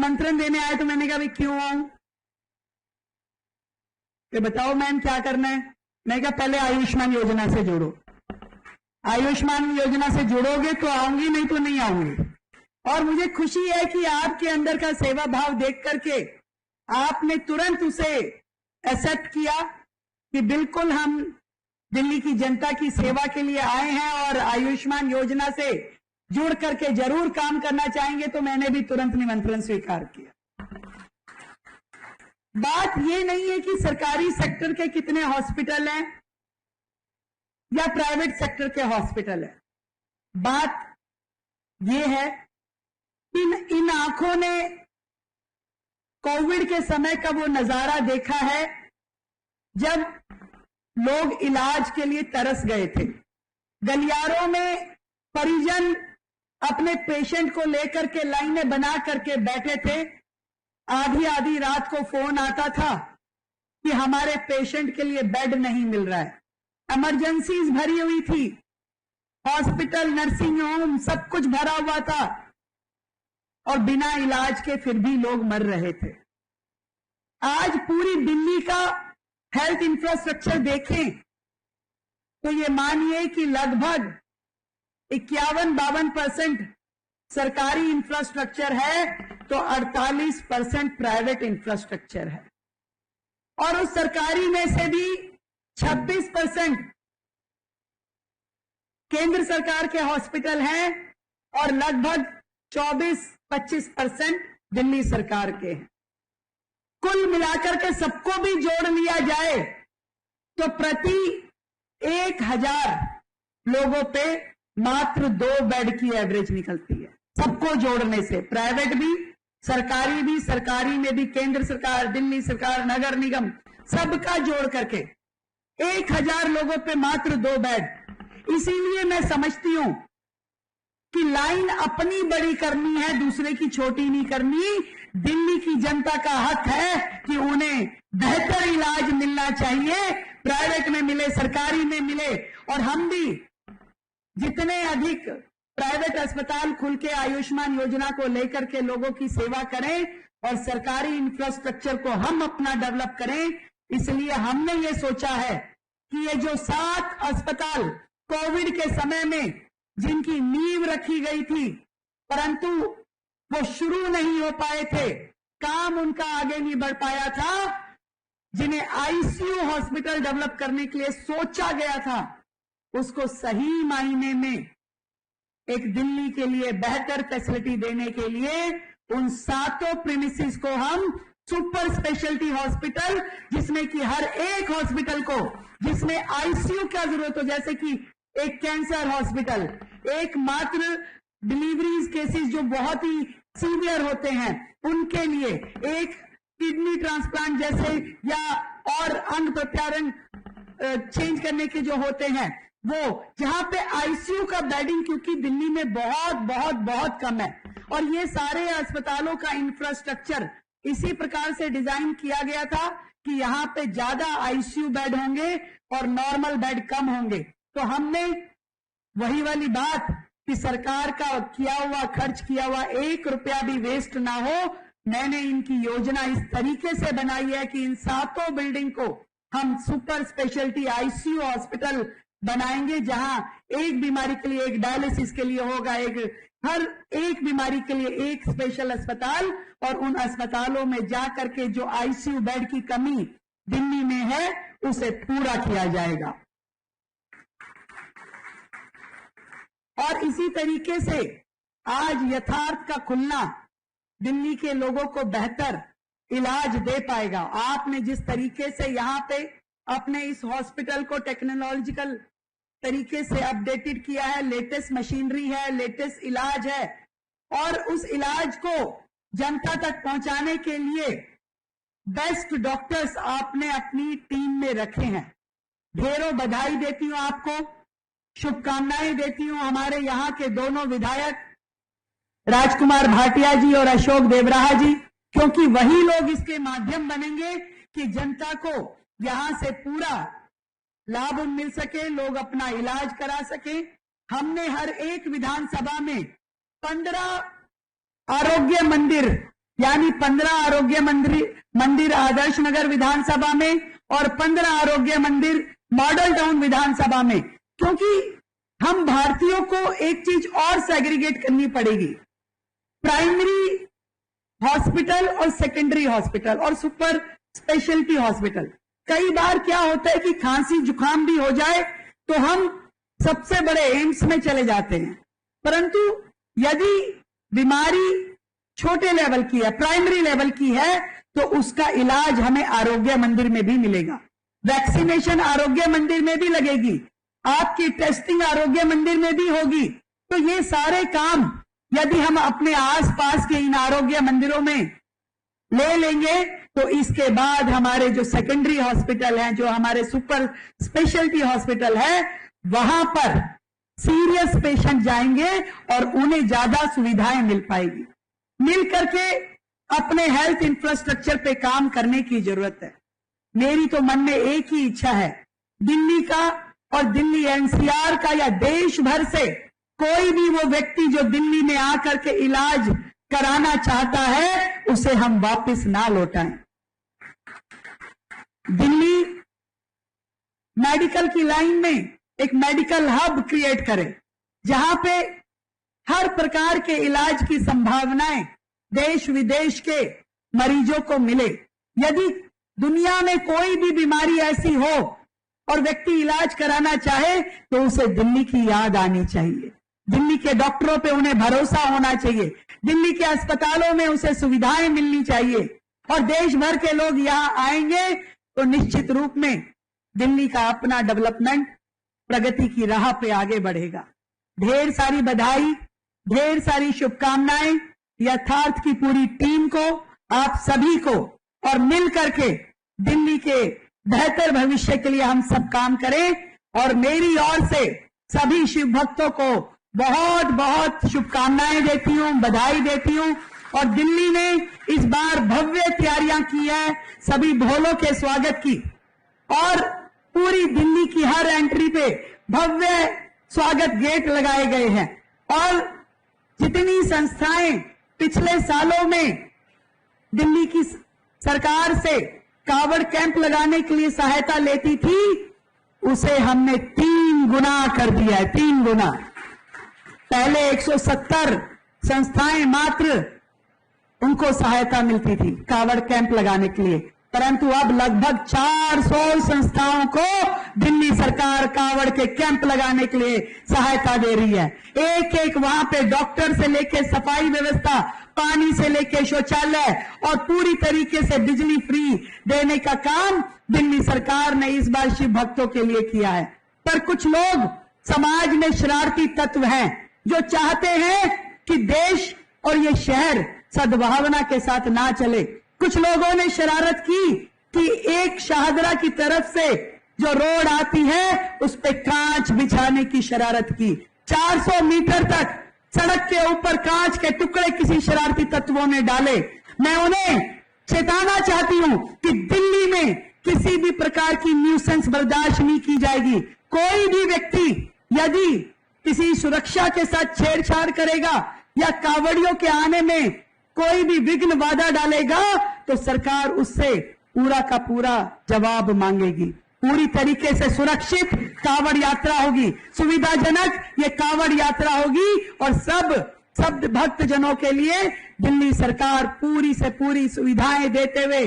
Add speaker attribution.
Speaker 1: निमंत्रण देने आए तो मैंने कहा भाई क्यों आऊं, कि बताओ मैम क्या करना है। मैं कहा पहले आयुष्मान योजना से जोड़ो, आयुष्मान योजना से जुड़ोगे तो आऊंगी, नहीं तो नहीं आऊंगी। और मुझे खुशी है कि आपके अंदर का सेवा भाव देख करके आपने तुरंत उसे एक्सेप्ट किया कि बिल्कुल हम दिल्ली की जनता की सेवा के लिए आए हैं और आयुष्मान योजना से जुड़ करके जरूर काम करना चाहेंगे। तो मैंने भी तुरंत निमंत्रण स्वीकार किया। बात यह नहीं है कि सरकारी सेक्टर के कितने हॉस्पिटल हैं या प्राइवेट सेक्टर के हॉस्पिटल हैं, बात यह है कि इन आंखों ने कोविड के समय का वो नजारा देखा है जब लोग इलाज के लिए तरस गए थे। गलियारों में परिजन अपने पेशेंट को लेकर के लाइनें बना करके बैठे थे। आधी आधी रात को फोन आता था कि हमारे पेशेंट के लिए बेड नहीं मिल रहा है। इमरजेंसीज भरी हुई थी, हॉस्पिटल, नर्सिंग होम सब कुछ भरा हुआ था और बिना इलाज के फिर भी लोग मर रहे थे। आज पूरी दिल्ली का हेल्थ इंफ्रास्ट्रक्चर देखें तो ये मानिए कि लगभग 51-52% सरकारी इंफ्रास्ट्रक्चर है तो 48% प्राइवेट इंफ्रास्ट्रक्चर है। और उस सरकारी में से भी 26% केंद्र सरकार के हॉस्पिटल हैं और लगभग 24-25% दिल्ली सरकार के हैं। कुल मिलाकर के सबको भी जोड़ लिया जाए तो प्रति 1000 लोगों पे मात्र 2 बेड की एवरेज निकलती है। सबको जोड़ने से, प्राइवेट भी, सरकारी भी, सरकारी में भी केंद्र सरकार, दिल्ली सरकार, नगर निगम सबका जोड़ करके 1000 लोगों पे मात्र 2 बेड। इसीलिए मैं समझती हूं कि लाइन अपनी बड़ी करनी है, दूसरे की छोटी नहीं करनी। दिल्ली की जनता का हक है कि उन्हें बेहतर इलाज मिलना चाहिए, प्राइवेट में मिले, सरकारी में मिले। और हम भी जितने अधिक प्राइवेट अस्पताल खुल के आयुष्मान योजना को लेकर के लोगों की सेवा करें और सरकारी इंफ्रास्ट्रक्चर को हम अपना डेवलप करें। इसलिए हमने ये सोचा है कि ये जो 7 अस्पताल कोविड के समय में जिनकी नींव रखी गई थी परंतु वो शुरू नहीं हो पाए थे, काम उनका आगे नहीं बढ़ पाया था, जिन्हें आईसीयू हॉस्पिटल डेवलप करने के लिए सोचा गया था, उसको सही मायने में एक दिल्ली के लिए बेहतर फैसिलिटी देने के लिए उन 7 प्रीमिसेस को हम सुपर स्पेशलिटी हॉस्पिटल, जिसमें कि हर एक हॉस्पिटल को जिसमें आईसीयू का जरूरत हो, जैसे कि एक कैंसर हॉस्पिटल, एक मात्र डिलीवरीज केसेस जो बहुत ही सीवियर होते हैं उनके लिए, एक किडनी ट्रांसप्लांट जैसे या और अंग प्रत्यारोपण चेंज करने के जो होते हैं वो, जहां पे आईसीयू का बेडिंग क्योंकि दिल्ली में बहुत बहुत बहुत कम है। और ये सारे अस्पतालों का इंफ्रास्ट्रक्चर इसी प्रकार से डिजाइन किया गया था कि यहां पे ज्यादा आईसीयू बेड होंगे और नॉर्मल बेड कम होंगे। तो हमने वही वाली बात कि सरकार का किया हुआ, खर्च किया हुआ 1 रुपया भी वेस्ट ना हो, मैंने इनकी योजना इस तरीके से बनाई है कि इन 7 बिल्डिंग को हम सुपर स्पेशलिटी आईसीयू हॉस्पिटल बनाएंगे, जहां एक बीमारी के लिए एक डायलिसिस के लिए होगा, हर एक बीमारी के लिए एक स्पेशल अस्पताल, और उन अस्पतालों में जाकर के जो आईसीयू बेड की कमी दिल्ली में है उसे पूरा किया जाएगा। और इसी तरीके से आज यथार्थ का खुलना दिल्ली के लोगों को बेहतर इलाज दे पाएगा। आपने जिस तरीके से यहाँ पे अपने इस हॉस्पिटल को टेक्नोलॉजिकल तरीके से अपडेटेड किया है, लेटेस्ट मशीनरी है, लेटेस्ट इलाज है, और उस इलाज को जनता तक पहुंचाने के लिए बेस्ट डॉक्टर्स आपने अपनी टीम में रखे हैं। ढेरों बधाई देती हूं आपको, शुभकामनाएं देती हूं हमारे यहाँ के दोनों विधायक राजकुमार भाटिया जी और अशोक देवराहा जी, क्योंकि वही लोग इसके माध्यम बनेंगे कि जनता को यहां से पूरा लाभ मिल सके, लोग अपना इलाज करा सके। हमने हर एक विधानसभा में 15 आरोग्य मंदिर यानी 15 आरोग्य मंदिर आदर्श नगर विधानसभा में और 15 आरोग्य मंदिर मॉडल टाउन विधानसभा में, क्योंकि हम भारतीयों को एक चीज और सेग्रीगेट करनी पड़ेगी, प्राइमरी हॉस्पिटल और सेकेंडरी हॉस्पिटल और सुपर स्पेशलिटी हॉस्पिटल। कई बार क्या होता है कि खांसी जुकाम भी हो जाए तो हम सबसे बड़े एम्स में चले जाते हैं, परंतु यदि बीमारी छोटे लेवल की है, प्राइमरी लेवल की है, तो उसका इलाज हमें आरोग्य मंदिर में भी मिलेगा, वैक्सीनेशन आरोग्य मंदिर में भी लगेगी, आपकी टेस्टिंग आरोग्य मंदिर में भी होगी। तो ये सारे काम यदि हम अपने आसपास के इन आरोग्य मंदिरों में ले लेंगे तो इसके बाद हमारे जो सेकेंडरी हॉस्पिटल हैं, जो हमारे सुपर स्पेशलिटी हॉस्पिटल है, वहां पर सीरियस पेशेंट जाएंगे और उन्हें ज्यादा सुविधाएं मिल पाएगी। मिल करके अपने हेल्थ इंफ्रास्ट्रक्चर पे काम करने की जरूरत है। मेरी तो मन में एक ही इच्छा है, दिल्ली का और दिल्ली एनसीआर का या देश भर से कोई भी वो व्यक्ति जो दिल्ली में आकर के इलाज कराना चाहता है, उसे हम वापस ना लौटाएं। दिल्ली मेडिकल की लाइन में एक मेडिकल हब क्रिएट करें, जहां पे हर प्रकार के इलाज की संभावनाएं देश विदेश के मरीजों को मिले। यदि दुनिया में कोई भी बीमारी ऐसी हो और व्यक्ति इलाज कराना चाहे तो उसे दिल्ली की याद आनी चाहिए, दिल्ली के डॉक्टरों पे उन्हें भरोसा होना चाहिए, दिल्ली के अस्पतालों में उसे सुविधाएं मिलनी चाहिए, और देश भर के लोग यहां आएंगे तो निश्चित रूप में दिल्ली का अपना डेवलपमेंट प्रगति की राह पे आगे बढ़ेगा। ढेर सारी बधाई, ढेर सारी शुभकामनाएं यथार्थ की पूरी टीम को, आप सभी को, और मिल करके दिल्ली के बेहतर भविष्य के लिए हम सब काम करें। और मेरी ओर से सभी शिव भक्तों को बहुत बहुत शुभकामनाएं देती हूं, बधाई देती हूं। और दिल्ली ने इस बार भव्य तैयारियां की है, सभी भोलों के स्वागत की, और पूरी दिल्ली की हर एंट्री पे भव्य स्वागत गेट लगाए गए हैं। और जितनी संस्थाएं पिछले सालों में दिल्ली की सरकार से कावड़ कैंप लगाने के लिए सहायता लेती थी, उसे हमने 3 गुना कर दिया है, 3 गुना। पहले 170 संस्थाएं मात्र उनको सहायता मिलती थी कावड़ कैंप लगाने के लिए, परंतु अब लगभग 400 संस्थाओं को दिल्ली सरकार कावड़ के कैंप लगाने के लिए सहायता दे रही है। एक एक वहां पे डॉक्टर से लेके सफाई व्यवस्था, पानी से लेके शौचालय और पूरी तरीके से बिजली फ्री देने का काम दिल्ली सरकार ने इस बार शिव भक्तों के लिए किया है। पर कुछ लोग समाज में शरारती तत्व हैं जो चाहते हैं कि देश और ये शहर सद्भावना के साथ ना चले। कुछ लोगों ने शरारत की कि एक शाहदरा की तरफ से जो रोड आती है उस पे कांच बिछाने की शरारत की। 400 मीटर तक सड़क के ऊपर कांच के टुकड़े किसी शरारती तत्वों ने डाले। मैं उन्हें चेताना चाहती हूं कि दिल्ली में किसी भी प्रकार की न्यूसेंस बर्दाश्त नहीं की जाएगी। कोई भी व्यक्ति यदि किसी सुरक्षा के साथ छेड़छाड़ करेगा या कावड़ियों के आने में कोई भी विघ्न बाधा डालेगा तो सरकार उससे पूरा का पूरा जवाब मांगेगी। पूरी तरीके से सुरक्षित कावड़ यात्रा होगी, सुविधाजनक ये कावड़ यात्रा होगी, और सब भक्तजनों के लिए दिल्ली सरकार पूरी से पूरी सुविधाएं देते हुए